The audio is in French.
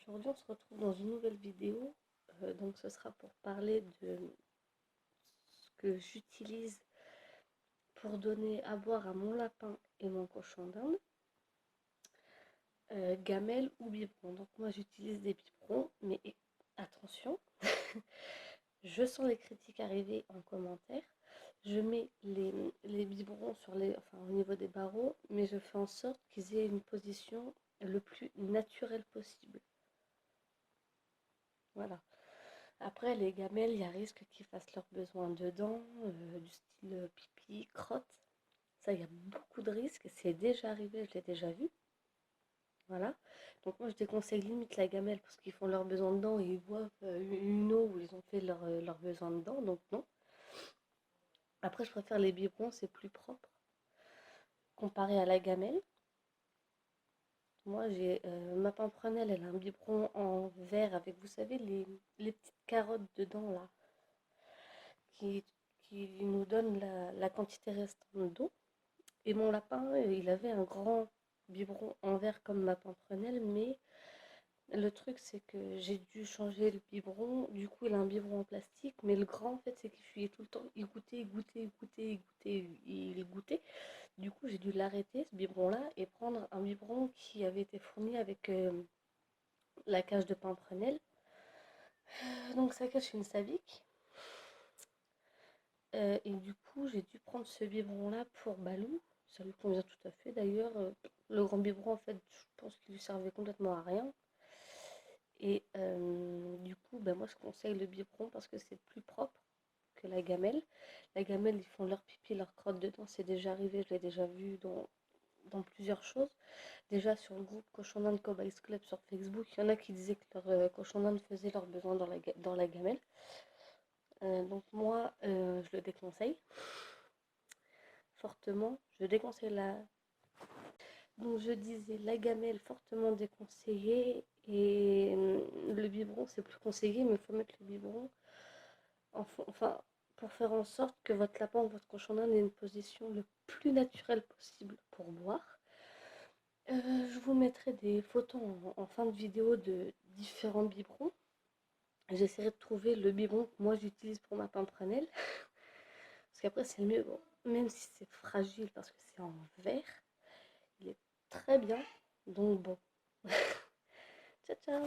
Aujourd'hui, on se retrouve dans une nouvelle vidéo. Donc, ce sera pour parler de ce que j'utilise pour donner à boire à mon lapin et mon cochon d'Inde, gamelle ou biberon. Donc, moi, j'utilise des biberons, mais attention, je sens les critiques arriver en commentaire. Je mets les biberons au niveau des barreaux, mais je fais en sorte qu'ils aient une position le plus naturelle possible. Voilà. Après, les gamelles, il y a risque qu'ils fassent leurs besoins dedans, du style pipi, crotte. Ça, il y a beaucoup de risques. C'est déjà arrivé, je l'ai déjà vu. Voilà. Donc moi, je déconseille limite la gamelle parce qu'ils font leurs besoins dedans et ils boivent une eau où ils ont fait leurs besoins dedans. Donc non. Après, je préfère les biberons, c'est plus propre comparé à la gamelle. Moi, j'ai ma pimprenelle, elle a un biberon en verre avec, vous savez, les petites carottes dedans là, qui, qui nous donne la quantité restante d'eau. Et mon lapin, il avait un grand biberon en verre comme ma pimprenelle, mais le truc c'est que j'ai dû changer le biberon. Du coup, il a un biberon en plastique, mais le grand en fait, c'est qu'il fuyait tout le temps. Il goûtait, il goûtait, il goûtait, il goûtait, il goûtait. Du coup, j'ai dû l'arrêter ce biberon-là et prendre un biberon qui avait été fourni avec la cage de pimprenelle. Donc, sa cage, c'est une Savic. Et du coup, j'ai dû prendre ce biberon-là pour Balou. Ça lui convient tout à fait d'ailleurs. Le grand biberon, en fait, je pense qu'il lui servait complètement à rien. Et du coup, ben moi, je conseille le biberon parce que c'est plus propre que la gamelle. La gamelle, ils font leur pipi, leur crotte dedans. C'est déjà arrivé, je l'ai déjà vu dans plusieurs choses. Déjà sur le groupe Cochon d'Inde Cobays Club sur Facebook, il y en a qui disaient que leur cochon d'Inde faisait leurs besoins dans la gamelle. Donc moi, je le déconseille fortement. Je déconseille Donc je disais la gamelle fortement déconseillée et le biberon c'est plus conseillé, mais il faut mettre le biberon enfin pour faire en sorte que votre lapin ou votre cochon d'Inde ait une position le plus naturelle possible pour boire. Je vous mettrai des photos en fin de vidéo de différents biberons. J'essaierai de trouver le biberon que moi j'utilise pour ma pimprenelle. Parce qu'après c'est le mieux, bon, même si c'est fragile parce que c'est en verre, il est très bien. Donc bon. Ciao ciao.